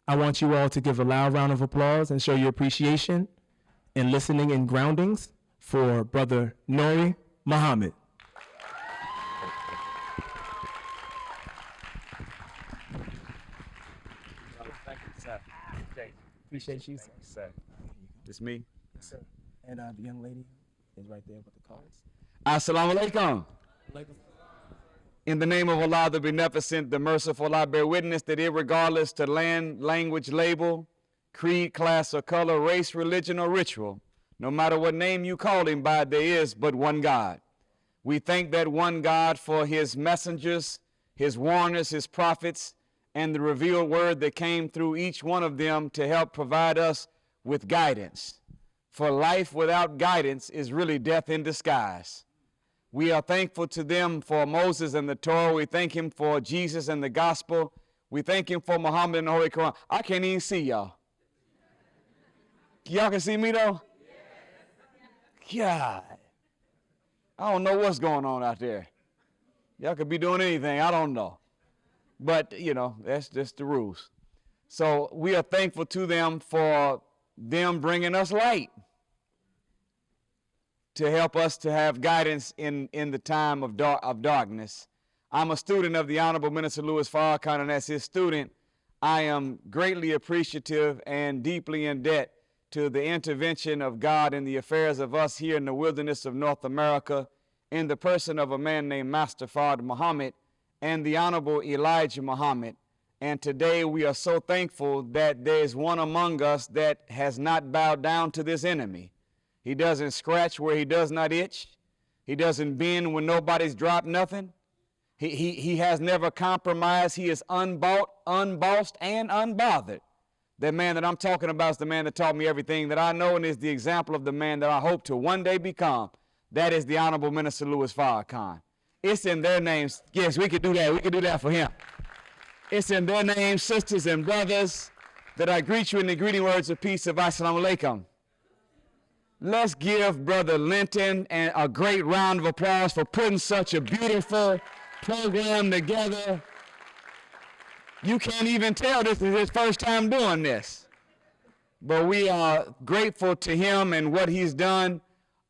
I want you all to give a loud round of applause and show your appreciation in listening in Groundings for Brother Nuri Muhammad. Thank you, sir. Okay. Appreciate you, Sir. It's me. Yes, sir. And the young lady is right there with the cards. Assalamu alaikum. In the name of Allah, the Beneficent, the Merciful, I bear witness that irregardless to land, language, label, creed, class, or color, race, religion, or ritual, no matter what name you call him by, there is but one God. We thank that one God for his messengers, his warners, his prophets, and the revealed word that came through each one of them to help provide us with guidance. For life without guidance is really death in disguise. We are thankful to them for Moses and the Torah. We thank him for Jesus and the gospel. We thank him for Muhammad and the Holy Quran. I can't even see y'all. Y'all can see me though? God. I don't know what's going on out there. Y'all could be doing anything. I don't know. But, you know, that's just the rules. So we are thankful to them for them bringing us light to help us to have guidance in the time of darkness. I'm a student of the Honorable Minister Louis Farrakhan, and as his student, I am greatly appreciative and deeply in debt to the intervention of God in the affairs of us here in the wilderness of North America, in the person of a man named Master Fard Muhammad and the Honorable Elijah Muhammad. And today we are so thankful that there is one among us that has not bowed down to this enemy. He doesn't scratch where he does not itch. He doesn't bend when nobody's dropped nothing. He has never compromised. He is unbossed and unbothered. The man that I'm talking about is the man that taught me everything that I know and is the example of the man that I hope to one day become. That is the Honorable Minister Louis Farrakhan. It's in their names. Yes, we could do that. We could do that for him. It's in their names, sisters and brothers, that I greet you in the greeting words of peace of Assalamu alaikum. Let's give Brother Linton a great round of applause for putting such a beautiful program together. You can't even tell this is his first time doing this. But we are grateful to him and what he's done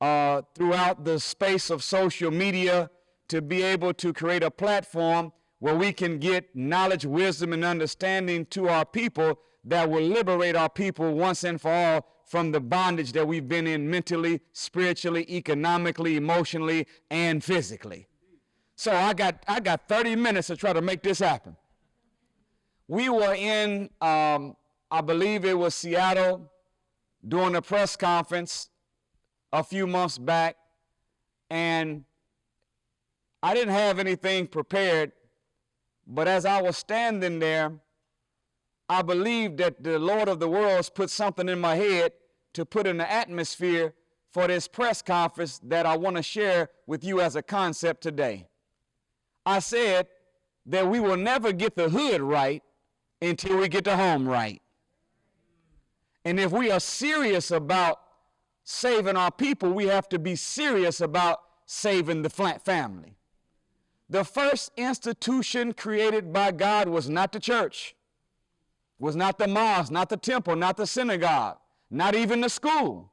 throughout the space of social media to be able to create a platform where we can get knowledge, wisdom, and understanding to our people that will liberate our people once and for all from the bondage that we've been in mentally, spiritually, economically, emotionally, and physically. So I got 30 minutes to try to make this happen. We were in, I believe it was Seattle, doing a press conference a few months back, and I didn't have anything prepared, but as I was standing there, I believed that the Lord of the worlds put something in my head to put in the atmosphere for this press conference that I want to share with you as a concept today. I said that we will never get the hood right until we get the home right. And if we are serious about saving our people, we have to be serious about saving the family. The first institution created by God was not the church, was not the mosque, not the temple, not the synagogue, not even the school.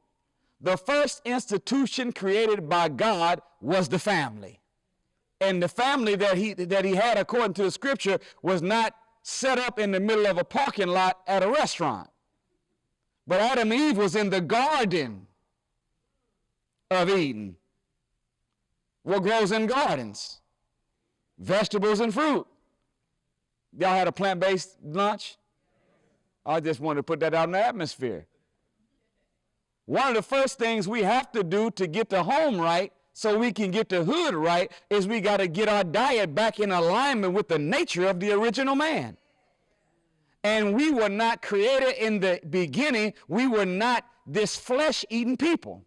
The first institution created by God was the family. And the family that he had, according to the scripture, was not set up in the middle of a parking lot at a restaurant. But Adam and Eve was in the garden of Eden. What grows in gardens? Vegetables and fruit. Y'all had a plant-based lunch? I just wanted to put that out in the atmosphere. One of the first things we have to do to get the home right so we can get the hood right is we got to get our diet back in alignment with the nature of the original man. And we were not created in the beginning. We were not this flesh-eating people.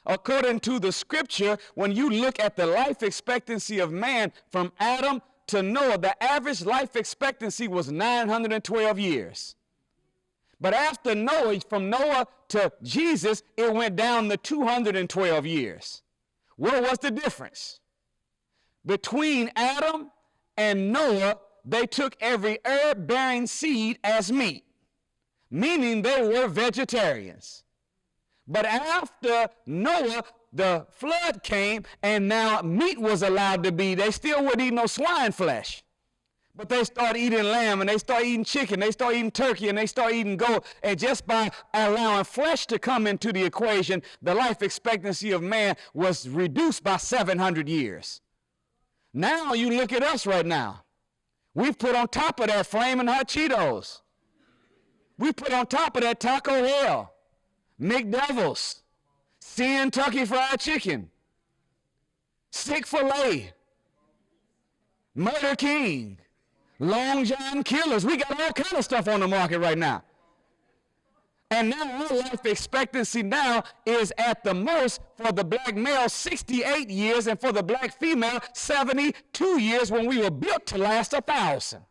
According to the scripture, when you look at the life expectancy of man from Adam to Noah, the average life expectancy was 912 years. But after Noah, from Noah to Jesus, it went down to 212 years. What was the difference? Between Adam and Noah, they took every herb-bearing seed as meat, meaning they were vegetarians. But after Noah, the flood came, and now meat was allowed to be. They still wouldn't eat no swine flesh. But they start eating lamb, and they start eating chicken, they start eating turkey, and they start eating goat. And just by allowing flesh to come into the equation, the life expectancy of man was reduced by 700 years. Now you look at us right now. We've put on top of that flaming hot Cheetos. We put on top of that Taco Hell, McDevils, Kentucky Fried Chicken, Chick-fil-A, Murder King, Long John Killers. We got all kind of stuff on the market right now. And now our life expectancy now is at the most for the black male 68 years and for the black female 72 years when we were built to last 1,000.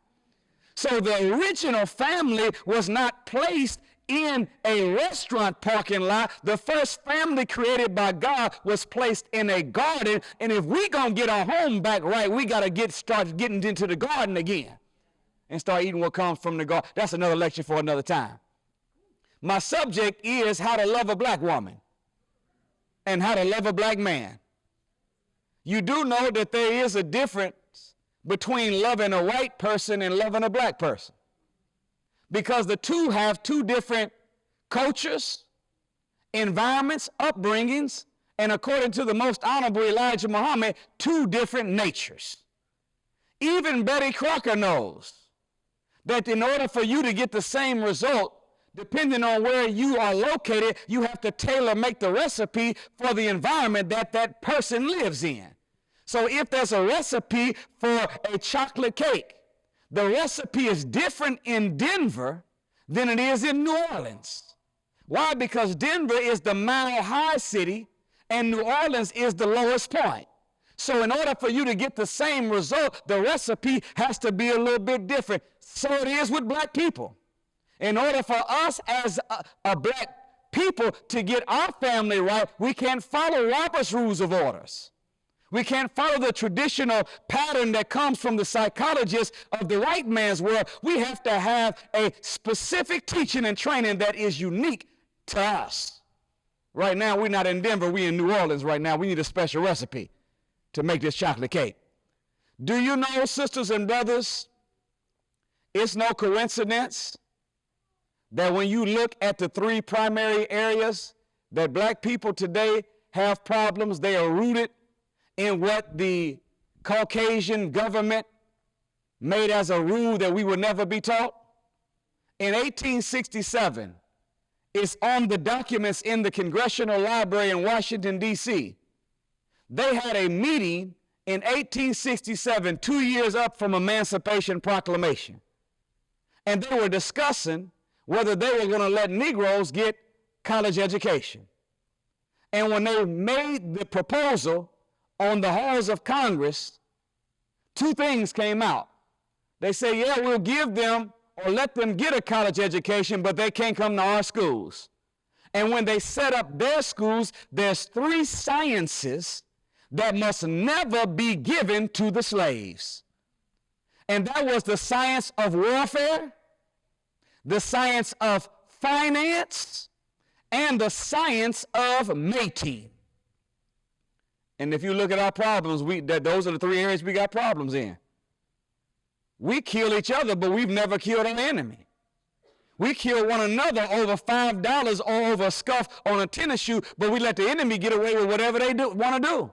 So the original family was not placed in a restaurant parking lot. The first family created by God was placed in a garden. And if we're going to get our home back right, we got to start getting into the garden again and start eating what comes from the garden. That's another lecture for another time. My subject is how to love a black woman and how to love a black man. You do know that there is a difference between loving a white person and loving a black person, because the two have two different cultures, environments, upbringings, and according to the most honorable Elijah Muhammad, two different natures. Even Betty Crocker knows that in order for you to get the same result, depending on where you are located, you have to tailor-make the recipe for the environment that that person lives in. So if there's a recipe for a chocolate cake, the recipe is different in Denver than it is in New Orleans. Why? Because Denver is the mile-high city and New Orleans is the lowest point. So in order for you to get the same result, the recipe has to be a little bit different. So it is with black people. In order for us as a black people to get our family right, we can't follow Robert's rules of orders. We can't follow the traditional pattern that comes from the psychologists of the white man's world. We have to have a specific teaching and training that is unique to us. Right now, we're not in Denver, we're in New Orleans right now. We need a special recipe to make this chocolate cake. Do you know, sisters and brothers, it's no coincidence that when you look at the three primary areas that black people today have problems, they are rooted in what the Caucasian government made as a rule that we would never be taught. In 1867, it's on the documents in the Congressional Library in Washington, D.C. They had a meeting in 1867, 2 years up from Emancipation Proclamation. And they were discussing whether they were going to let Negroes get college education. And when they made the proposal on the halls of Congress, two things came out. They say, yeah, we'll give them or let them get a college education, but they can't come to our schools. And when they set up their schools, there's three sciences that must never be given to the slaves. And that was the science of warfare, the science of finance, and the science of mating. And if you look at our problems, those are the three areas we got problems in. We kill each other, but we've never killed an enemy. We kill one another over $5 or over a scuff on a tennis shoe, but we let the enemy get away with whatever they want to do.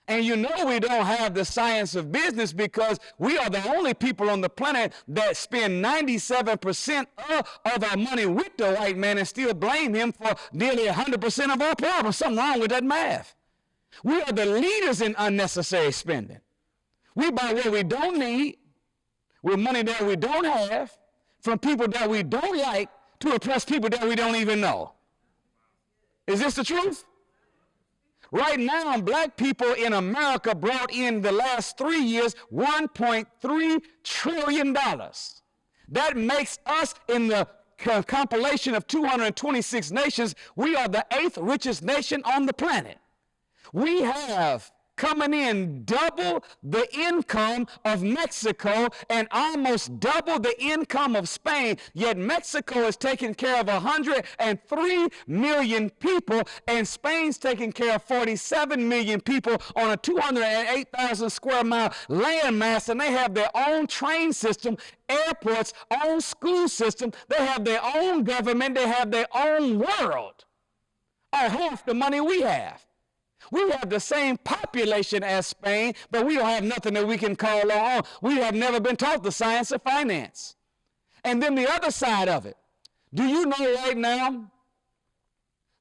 And you know we don't have the science of business because we are the only people on the planet that spend 97% of our money with the white man and still blame him for nearly 100% of our problems. Something wrong with that math. We are the leaders in unnecessary spending. We buy what we don't need with money that we don't have from people that we don't like to impress people that we don't even know. Is this the truth? Right now, black people in America brought in the last 3 years $1.3 trillion. That makes us, in the compilation of 226 nations, we are the 8th richest nation on the planet. We have coming in double the income of Mexico and almost double the income of Spain, yet Mexico is taking care of 103 million people, and Spain's taking care of 47 million people on a 208,000 square mile landmass, and they have their own train system, airports, own school system, they have their own government, they have their own world, or half the money we have. We have the same population as Spain, but we don't have nothing that we can call our own. We have never been taught the science of finance. And then the other side of it, do you know right now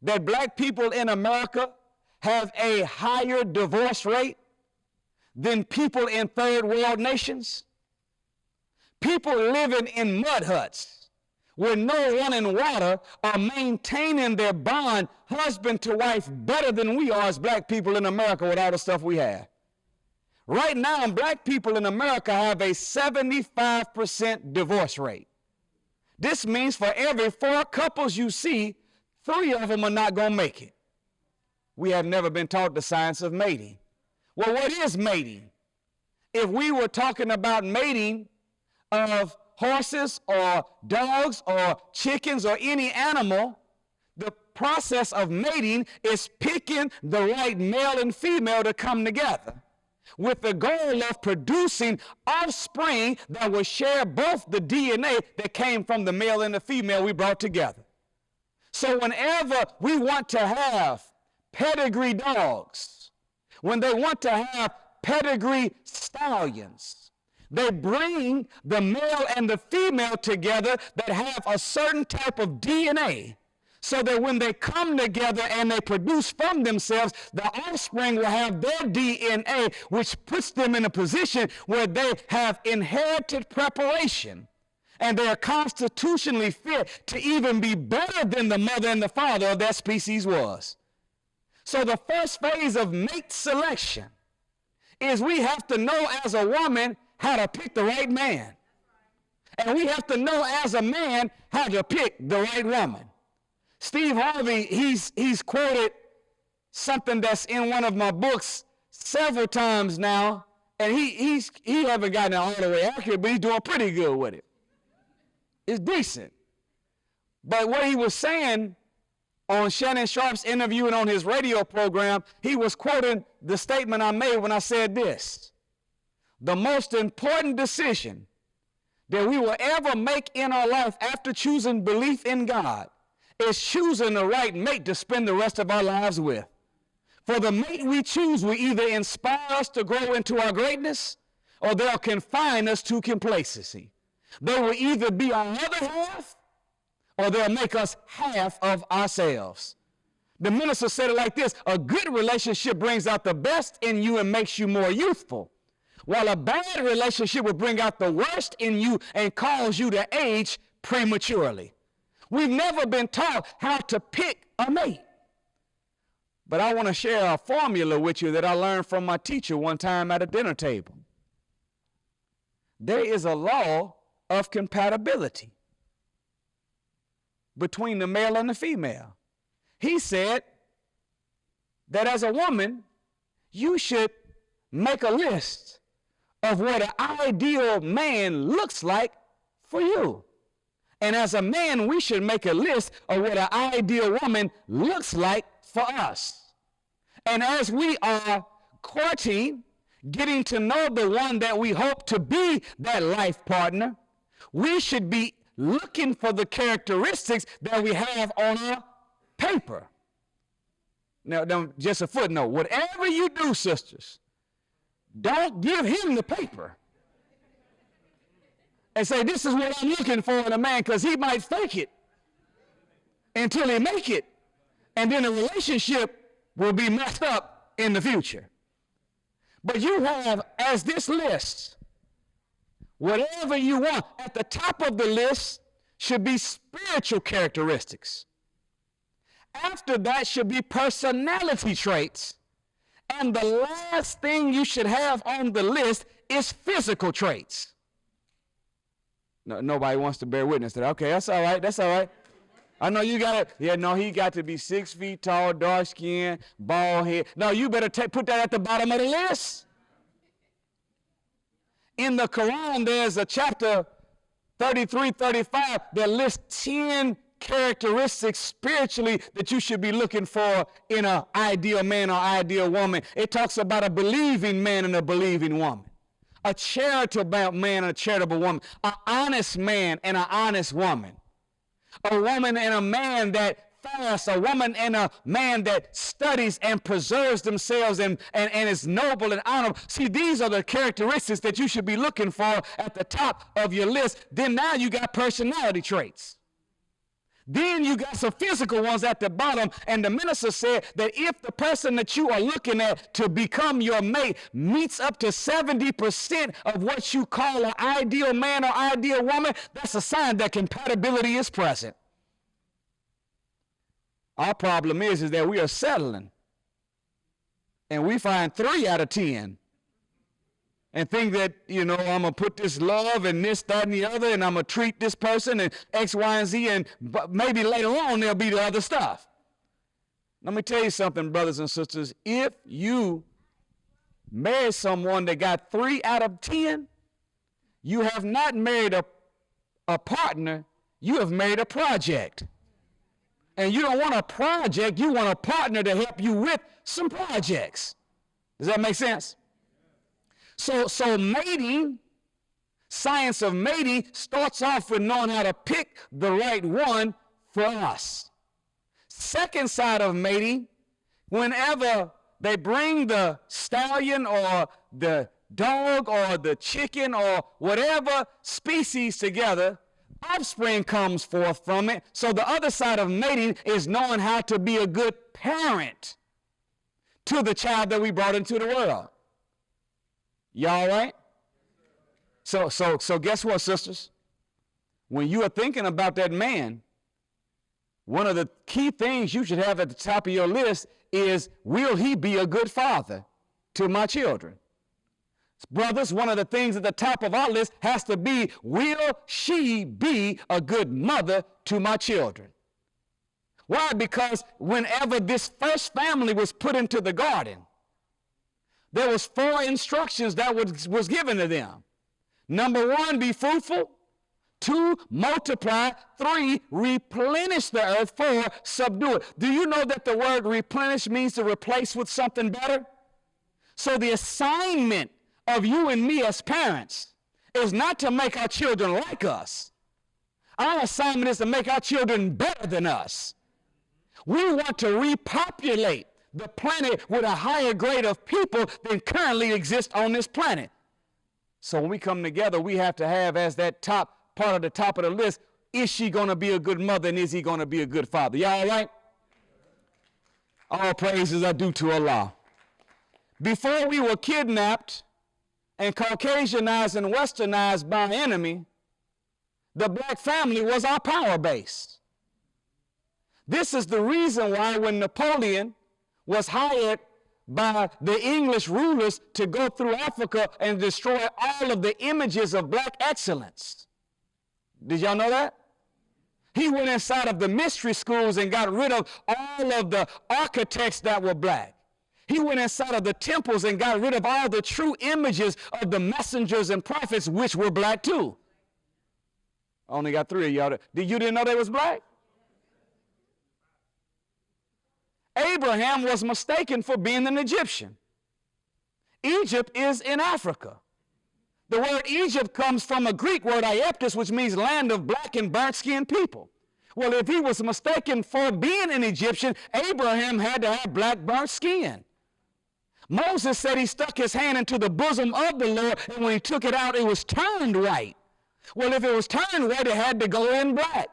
that black people in America have a higher divorce rate than people in third world nations? People living in mud huts with no running water are maintaining their bond husband to wife better than we are as black people in America with all the stuff we have. Right now, black people in America have a 75% divorce rate. This means for every 4 couples you see, 3 of them are not going to make it. We have never been taught the science of mating. Well, what is mating? If we were talking about mating of horses or dogs or chickens or any animal, the process of mating is picking the right male and female to come together with the goal of producing offspring that will share both the DNA that came from the male and the female we brought together. So whenever we want to have pedigree dogs, when they want to have pedigree stallions, they bring the male and the female together that have a certain type of DNA, so that when they come together and they produce from themselves, the offspring will have their DNA, which puts them in a position where they have inherited preparation, and they are constitutionally fit to even be better than the mother and the father of that species was. So the first phase of mate selection is we have to know as a woman how to pick the right man. And we have to know as a man how to pick the right woman. Steve Harvey, he's quoted something that's in one of my books several times now, and he haven't gotten it all the way accurate, but he's doing pretty good with it. It's decent. But what he was saying on Shannon Sharp's interview and on his radio program, he was quoting the statement I made when I said this: the most important decision that we will ever make in our life after choosing belief in God is choosing the right mate to spend the rest of our lives with. For the mate we choose will either inspire us to grow into our greatness, or they'll confine us to complacency. They will either be our other half, or they'll make us half of ourselves. The minister said it like this: a good relationship brings out the best in you and makes you more youthful, while a bad relationship will bring out the worst in you and cause you to age prematurely. We've never been taught how to pick a mate. But I want to share a formula with you that I learned from my teacher one time at a dinner table. There is a law of compatibility between the male and the female. He said that as a woman, you should make a list of what an ideal man looks like for you. And as a man, we should make a list of what an ideal woman looks like for us. And as we are courting, getting to know the one that we hope to be that life partner, we should be looking for the characteristics that we have on our paper. Now, just a footnote. Whatever you do, sisters, don't give him the paper and say, this is what I'm looking for in a man, because he might fake it until he make it, and then the relationship will be messed up in the future. But you have, as this list, whatever you want. At the top of the list should be spiritual characteristics. After that should be personality traits. And the last thing you should have on the list is physical traits. No, nobody wants to bear witness to that. Okay, that's all right. That's all right. I know you got to, yeah, no, he got to be 6 feet tall, dark skin, bald head. No, you better put that at the bottom of the list. In the Quran, there's a chapter 33, 35 that lists 10 characteristics spiritually that you should be looking for in an ideal man or ideal woman. It talks about a believing man and a believing woman, a charitable man and a charitable woman, an honest man and an honest woman, a woman and a man that fasts, a woman and a man that studies and preserves themselves and is noble and honorable. See, these are the characteristics that you should be looking for at the top of your list. Then now you got personality traits. Then you got some physical ones at the bottom, and the minister said that if the person that you are looking at to become your mate meets up to 70% of what you call an ideal man or ideal woman, that's a sign that compatibility is present. Our problem is that we are settling, and we find 3 out of 10. And think that, I'm going to put this love and this, that, and the other, and I'm going to treat this person and X, Y, and Z, and maybe later on there'll be the other stuff. Let me tell you something, brothers and sisters. If you marry someone that got 3 out of 10, you have not married a partner, you have married a project. And you don't want a project, you want a partner to help you with some projects. Does that make sense? So mating, science of mating, starts off with knowing how to pick the right one for us. Second side of mating, whenever they bring the stallion or the dog or the chicken or whatever species together, offspring comes forth from it. So the other side of mating is knowing how to be a good parent to the child that we brought into the world. Y'all right? So guess what, sisters? When you are thinking about that man, one of the key things you should have at the top of your list is, will he be a good father to my children? Brothers, one of the things at the top of our list has to be, will she be a good mother to my children? Why? Because whenever this first family was put into the garden, there was 4 instructions that was given to them. Number 1, be fruitful. 2, multiply. 3, replenish the earth. 4, subdue it. Do you know that the word replenish means to replace with something better? So the assignment of you and me as parents is not to make our children like us. Our assignment is to make our children better than us. We want to repopulate the planet with a higher grade of people than currently exist on this planet. So when we come together, we have to have as that top part of the top of the list, is she going to be a good mother and is he going to be a good father? Y'all all right? All praises are due to Allah. Before we were kidnapped and Caucasianized and westernized by an enemy, the black family was our power base. This is the reason why when Napoleon was hired by the English rulers to go through Africa and destroy all of the images of black excellence. Did y'all know that? He went inside of the mystery schools and got rid of all of the architects that were black. He went inside of the temples and got rid of all the true images of the messengers and prophets, which were black too. I only got 3 of y'all. You didn't know they was black? Abraham was mistaken for being an Egyptian. Egypt is in Africa. The word Egypt comes from a Greek word, Ieptis, which means land of black and burnt-skinned people. Well, if he was mistaken for being an Egyptian, Abraham had to have black burnt skin. Moses said he stuck his hand into the bosom of the Lord, and when he took it out, it was turned white. Well, if it was turned white, it had to go in black.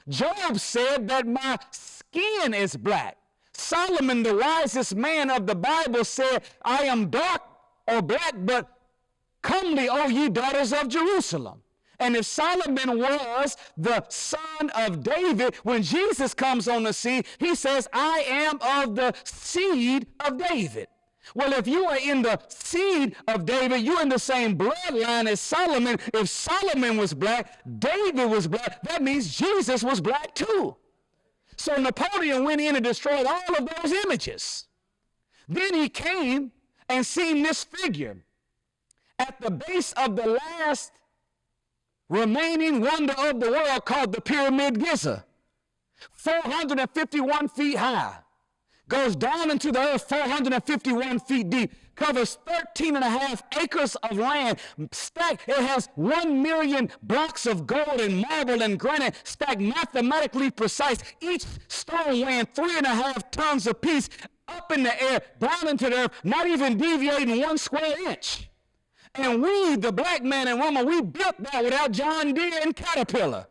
Job said that my skin is black. Solomon, the wisest man of the Bible, said, I am dark or black, but comely, O ye daughters of Jerusalem. And if Solomon was the son of David, when Jesus comes on the scene, he says, I am of the seed of David. Well, if you are in the seed of David, you're in the same bloodline as Solomon. If Solomon was black, David was black, that means Jesus was black too. So Napoleon went in and destroyed all of those images. Then he came and seen this figure at the base of the last remaining wonder of the world called the Pyramid Giza, 451 feet high, goes down into the earth 451 feet deep, covers 13.5 acres of land, stacked. It has 1 million blocks of gold and marble and granite stacked mathematically precise, each stone weighing 3.5 tons apiece, up in the air, down into the earth, not even deviating 1 square inch. And we, the black man and woman, we built that without John Deere and Caterpillar.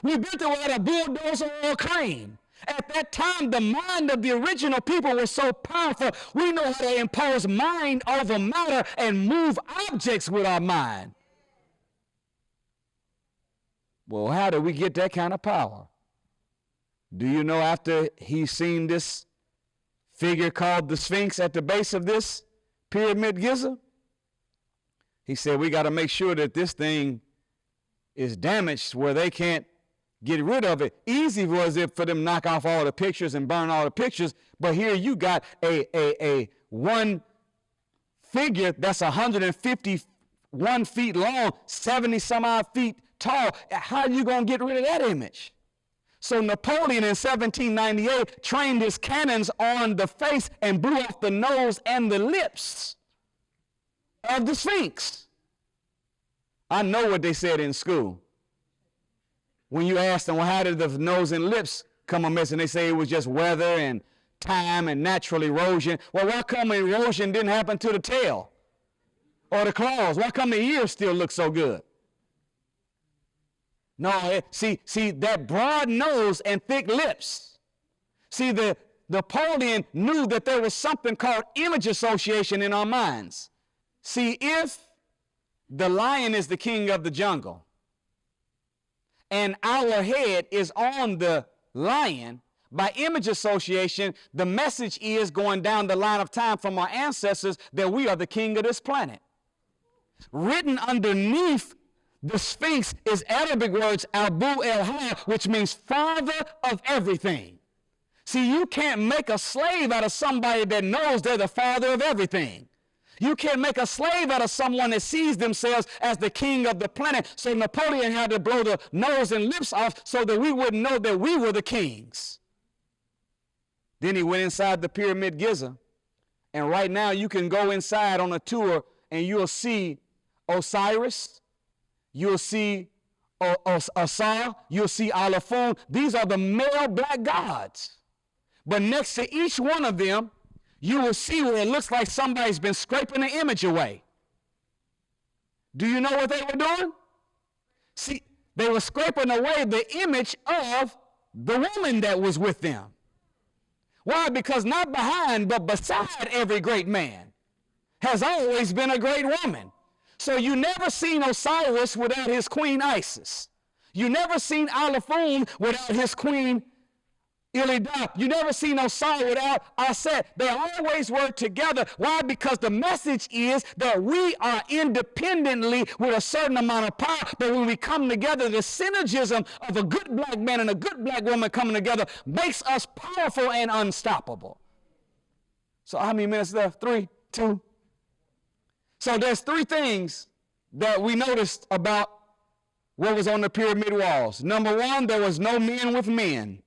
We built it without a bulldozer or a crane. At that time, the mind of the original people was so powerful, we know how to impose mind over matter and move objects with our mind. Well, how did we get that kind of power? Do you know after he seen this figure called the Sphinx at the base of this Pyramid Giza? He said, we got to make sure that this thing is damaged where they can't get rid of it. Easy was it for them to knock off all the pictures and burn all the pictures, but here you got a one figure that's 151 feet long, 70 some odd feet tall. How are you going to get rid of that image? So Napoleon in 1798 trained his cannons on the face and blew off the nose and the lips of the Sphinx. I know what they said in school. When you ask them, well, how did the nose and lips come amiss? And they say it was just weather and time and natural erosion. Well, why come erosion didn't happen to the tail or the claws? Why come the ears still look so good? No, see that broad nose and thick lips. See, Napoleon knew that there was something called image association in our minds. See, if the lion is the king of the jungle, and our head is on the lion, by image association, the message is going down the line of time from our ancestors that we are the king of this planet. Written underneath the Sphinx is Arabic words, Abu el-Ha, which means father of everything. See, you can't make a slave out of somebody that knows they're the father of everything. You can't make a slave out of someone that sees themselves as the king of the planet. So Napoleon had to blow the nose and lips off so that we wouldn't know that we were the kings. Then he went inside the Pyramid Giza. And right now you can go inside on a tour and you'll see Osiris, you'll see Asar, you'll see Alafun. These are the male black gods. But next to each one of them, you will see where it looks like somebody's been scraping the image away. Do you know what they were doing? See, they were scraping away the image of the woman that was with them. Why? Because not behind, but beside every great man has always been a great woman. So you never seen Osiris without his queen Isis. You never seen Alafun without his queen Ilida. You never seen Osai without Aset. They always work together. Why? Because the message is that we are independently with a certain amount of power, but when we come together, the synergism of a good black man and a good black woman coming together makes us powerful and unstoppable. So how many minutes left? 3, 2. So there's 3 things that we noticed about what was on the pyramid walls. Number 1, there was no men with men.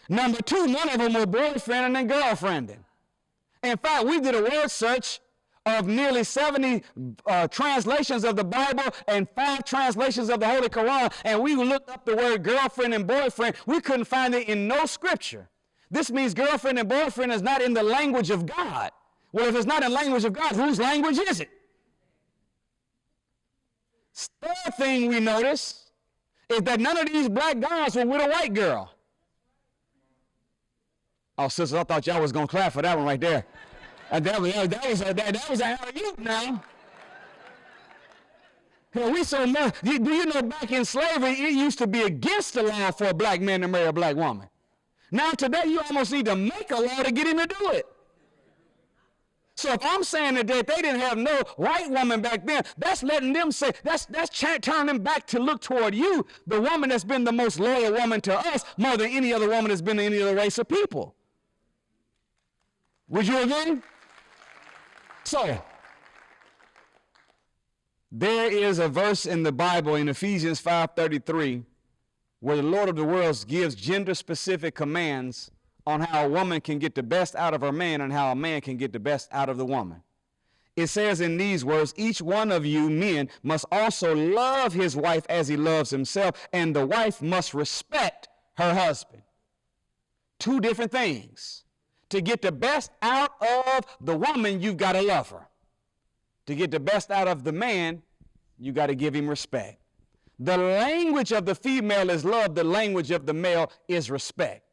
Number 2, none of them were boyfriending and girlfriending. In fact, we did a word search of nearly 70 translations of the Bible and 5 translations of the Holy Quran, and we looked up the word girlfriend and boyfriend. We couldn't find it in no scripture. This means girlfriend and boyfriend is not in the language of God. Well, if it's not in the language of God, whose language is it? Third thing we noticed is that none of these black guys were with a white girl. Oh, sisters, I thought y'all was going to clap for that one right there. That was an alley-oop now. We so much. Do you know back in slavery, it used to be against the law for a black man to marry a black woman. Now today, you almost need to make a law to get him to do it. So if I'm saying that they didn't have no white woman back then, that's letting them say, that's turning them back to look toward you, the woman that's been the most loyal woman to us, more than any other woman that's been in any other race of people. Would you agree? So, there is a verse in the Bible in Ephesians 5:33 where the Lord of the worlds gives gender-specific commands on how a woman can get the best out of her man and how a man can get the best out of the woman. It says in these words, each one of you men must also love his wife as he loves himself, and the wife must respect her husband. Two different things. To get the best out of the woman, you've got to love her. To get the best out of the man, you got to give him respect. The language of the female is love. The language of the male is respect.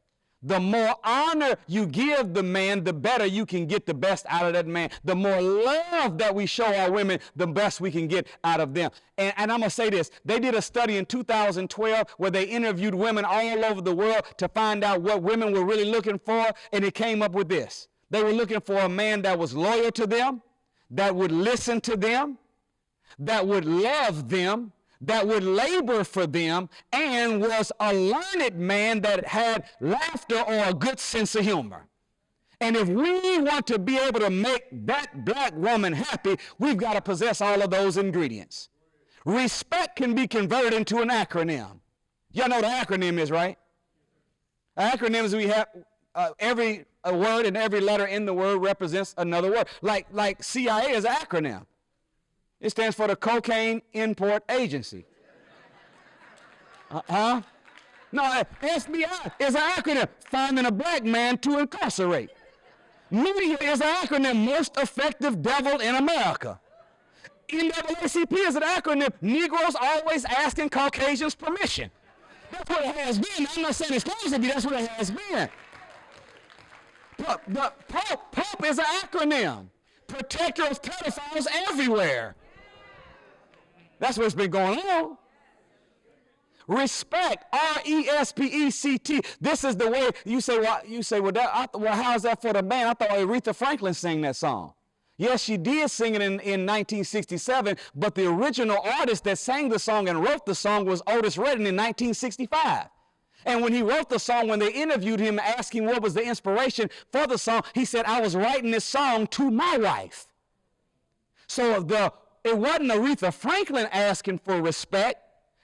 The more honor you give the man, the better you can get the best out of that man. The more love that we show our women, the best we can get out of them. And I'm going to say this. They did a study in 2012 where they interviewed women all over the world to find out what women were really looking for, and it came up with this. They were looking for a man that was loyal to them, that would listen to them, that would love them, that would labor for them, and was a learned man that had laughter or a good sense of humor. And if we want to be able to make that black woman happy, we've got to possess all of those ingredients. Respect can be converted into an acronym. Y'all know what an acronym is, right? Acronyms, we have every word and every letter in the word represents another word. Like CIA is an acronym. It stands for the Cocaine Import Agency. No, FBI is an acronym, finding a black man to incarcerate. Media is an acronym, most effective devil in America. NAACP is an acronym, Negroes always asking Caucasians permission. That's what it has been. I'm not saying it's going to be, that's what it has been. The Pope is an acronym, protector of pedophiles everywhere. That's what's been going on. Respect, R-E-S-P-E-C-T. This is the way you say. Well, how's that for the man? I thought Aretha Franklin sang that song. Yes, she did sing it in 1967, but the original artist that sang the song and wrote the song was Otis Redding in 1965. And when he wrote the song, when they interviewed him asking what was the inspiration for the song, he said, I was writing this song to my wife. So it wasn't Aretha Franklin asking for respect.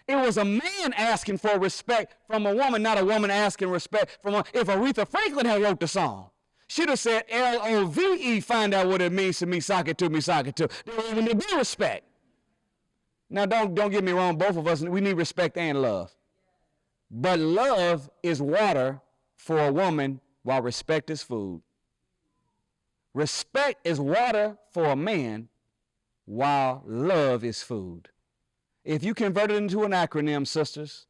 It was a man asking for respect from a woman, not a woman asking respect from a. If Aretha Franklin had wrote the song, she'd have said L-O-V-E, find out what it means to me, sock it to me, sock it to. There would be respect. Now, don't get me wrong, both of us, we need respect and love. But love is water for a woman while respect is food. Respect is water for a man while love is food. If you convert it into an acronym, sisters,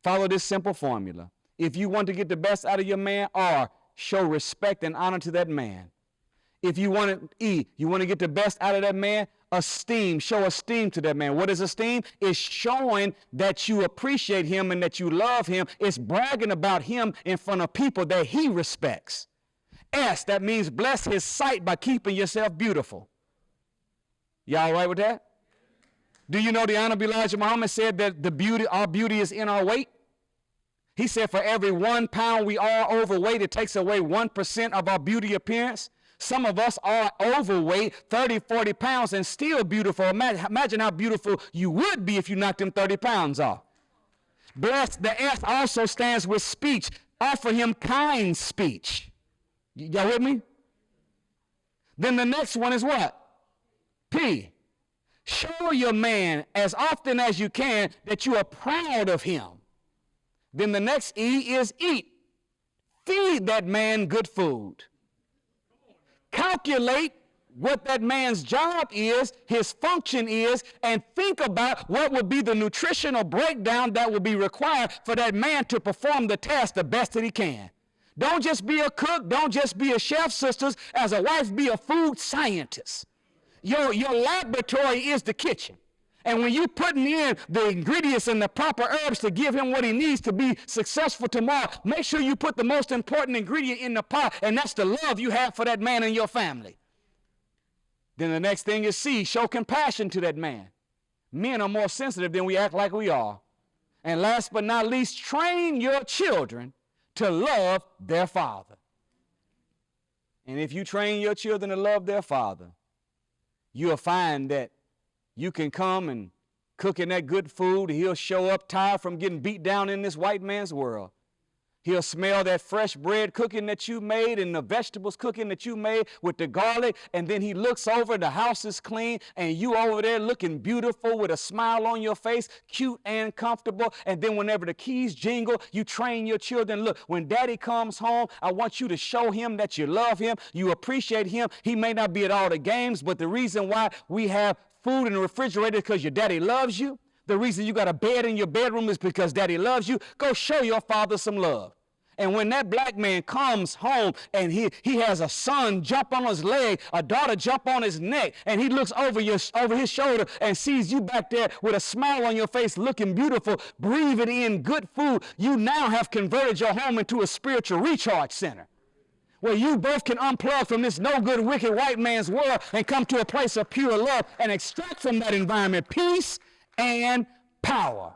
follow this simple formula. If you want to get the best out of your man, R, show respect and honor to that man. If you want to get the best out of that man, esteem, show esteem to that man. What is esteem? It's showing that you appreciate him and that you love him. It's bragging about him in front of people that he respects. S, that means bless his sight by keeping yourself beautiful. Y'all all right with that? Do you know the Honorable Elijah Muhammad said that our beauty is in our weight? He said for every 1 pound we are overweight, it takes away 1% of our beauty appearance. Some of us are overweight, 30, 40 pounds, and still beautiful. Imagine how beautiful you would be if you knocked them 30 pounds off. Bless, the S also stands with speech. Offer him kind speech. Y'all with me? Then the next one is what? P. Show your man as often as you can that you are proud of him. Then the next E is eat. Feed that man good food. Calculate what that man's job is, his function is, and think about what would be the nutritional breakdown that would be required for that man to perform the task the best that he can. Don't just be a cook. Don't just be a chef, sisters. As a wife, be a food scientist. Your laboratory is the kitchen. And when you're putting in the ingredients and the proper herbs to give him what he needs to be successful tomorrow, make sure you put the most important ingredient in the pot, and that's the love you have for that man and your family. Then the next thing is C, show compassion to that man. Men are more sensitive than we act like we are. And last but not least, train your children to love their father. And if you train your children to love their father, you'll find that you can come and cook in that good food. He'll show up tired from getting beat down in this white man's world. He'll smell that fresh bread cooking that you made and the vegetables cooking that you made with the garlic, and then he looks over, the house is clean, and you over there looking beautiful with a smile on your face, cute and comfortable. And then whenever the keys jingle, you train your children, look, when daddy comes home, I want you to show him that you love him, you appreciate him. He may not be at all the games, but the reason why we have food in the refrigerator is because your daddy loves you. The reason you got a bed in your bedroom is because daddy loves you. Go show your father some love. And when that black man comes home and he has a son jump on his leg, a daughter jump on his neck, and he looks over his shoulder and sees you back there with a smile on your face, looking beautiful, breathing in good food, you now have converted your home into a spiritual recharge center, where you both can unplug from this no good, wicked white man's world and come to a place of pure love and extract from that environment peace and power.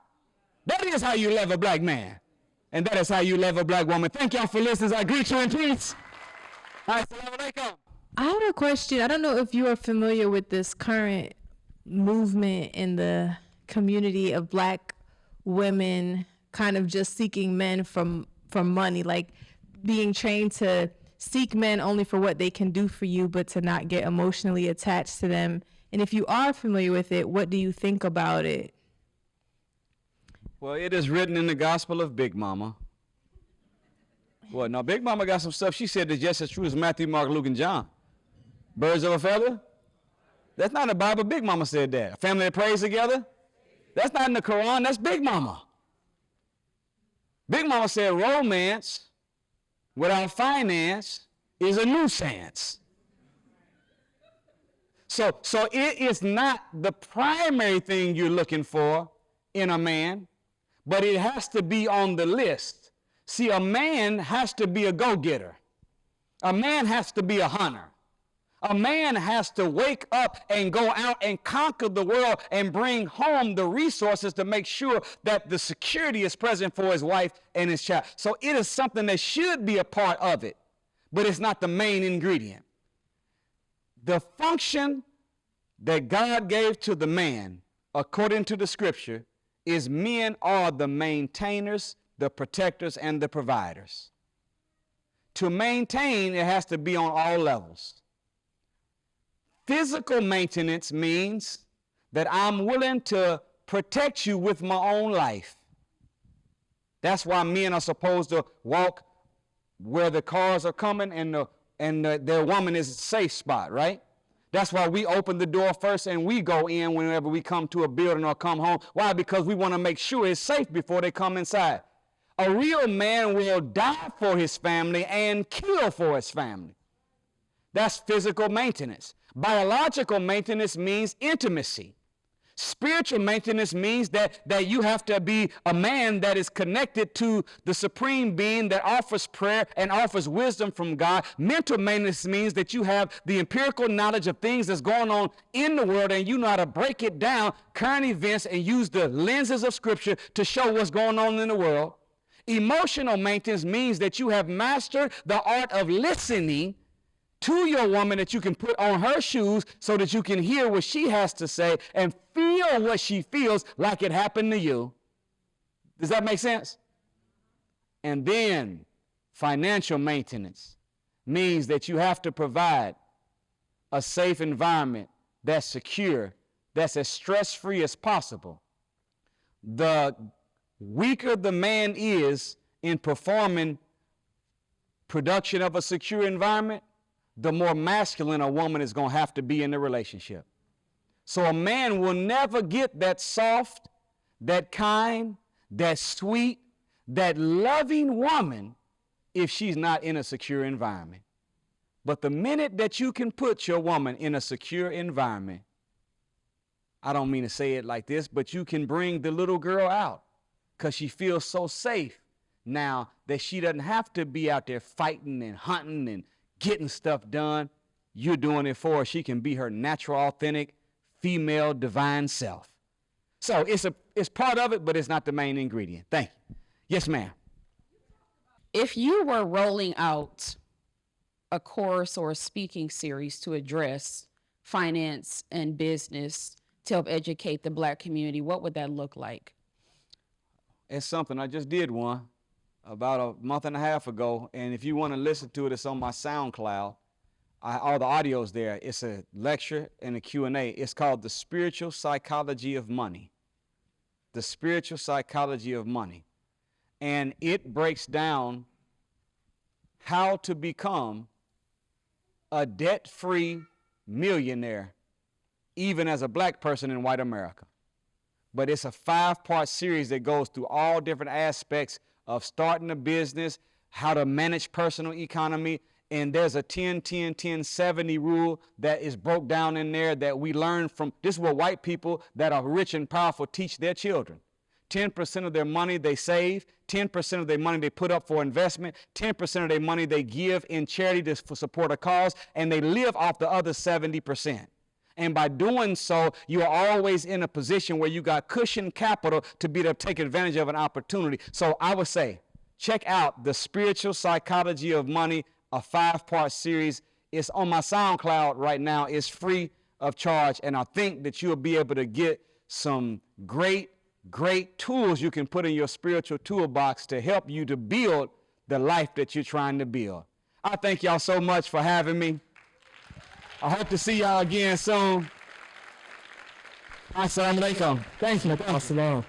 That is how you love a black man. And that is how you love a black woman. Thank y'all for listening. I greet you in peace. Assalamu alaikum. I have a question. I don't know if you are familiar with this current movement in the community of black women kind of just seeking men from money, like being trained to seek men only for what they can do for you, but to not get emotionally attached to them. And if you are familiar with it, what do you think about it? Well, it is written in the gospel of Big Mama. Well, now, Big Mama got some stuff she said that's just as true as Matthew, Mark, Luke, and John. Birds of a feather? That's not in the Bible. Big Mama said that. A family that prays together? That's not in the Quran. That's Big Mama. Big Mama said romance without finance is a nuisance. So it is not the primary thing you're looking for in a man, but it has to be on the list. See, a man has to be a go-getter. A man has to be a hunter. A man has to wake up and go out and conquer the world and bring home the resources to make sure that the security is present for his wife and his child. So it is something that should be a part of it, but it's not the main ingredient. The function that God gave to the man, according to the scripture, is men are the maintainers, the protectors, and the providers. To maintain, it has to be on all levels. Physical maintenance means that I'm willing to protect you with my own life. That's why men are supposed to walk where the cars are coming and their woman is a safe spot, right? That's why we open the door first and we go in whenever we come to a building or come home. Why? Because we want to make sure it's safe before they come inside. A real man will die for his family and kill for his family. That's physical maintenance. Biological maintenance means intimacy. Spiritual maintenance means that you have to be a man that is connected to the supreme being that offers prayer and offers wisdom from God. Mental maintenance means that you have the empirical knowledge of things that's going on in the world and you know how to break it down, current events, and use the lenses of Scripture to show what's going on in the world. Emotional maintenance means that you have mastered the art of listening to your woman, that you can put on her shoes so that you can hear what she has to say and feel what she feels like it happened to you. Does that make sense? And then financial maintenance means that you have to provide a safe environment that's secure, that's as stress-free as possible. The weaker the man is in performing production of a secure environment, the more masculine a woman is going to have to be in the relationship. So a man will never get that soft, that kind, that sweet, that loving woman if she's not in a secure environment. But the minute that you can put your woman in a secure environment, I don't mean to say it like this, but you can bring the little girl out because she feels so safe now that she doesn't have to be out there fighting and hunting and getting stuff done. you're doing it for her. She can be her natural, authentic, female, divine self. So it's part of it, but it's not the main ingredient. Thank you. Yes, ma'am. If you were rolling out a course or a speaking series to address finance and business to help educate the Black community, what would that look like? It's something. I just did one about a month and a half ago, and if you want to listen to it, it's on my SoundCloud. All the audio's there. It's a lecture and a Q&A. It's called The Spiritual Psychology of Money. The Spiritual Psychology of Money. And it breaks down how to become a debt-free millionaire, even as a Black person in white America. But it's a 5-part series that goes through all different aspects of starting a business, how to manage personal economy, and there's a 10-10-10-70 rule that is broke down in there that we learn from. This is what white people that are rich and powerful teach their children. 10% of their money they save, 10% of their money they put up for investment, 10% of their money they give in charity to support a cause, and they live off the other 70%. And by doing so, you are always in a position where you got cushion capital to be able to take advantage of an opportunity. So I would say, check out The Spiritual Psychology of Money, a 5-part series. It's on my SoundCloud right now. It's free of charge. And I think that you'll be able to get some great tools you can put in your spiritual toolbox to help you to build the life that you're trying to build. I thank y'all so much for having me. I hope to see y'all again soon. Assalamu alaikum. Thank you. Assalamu.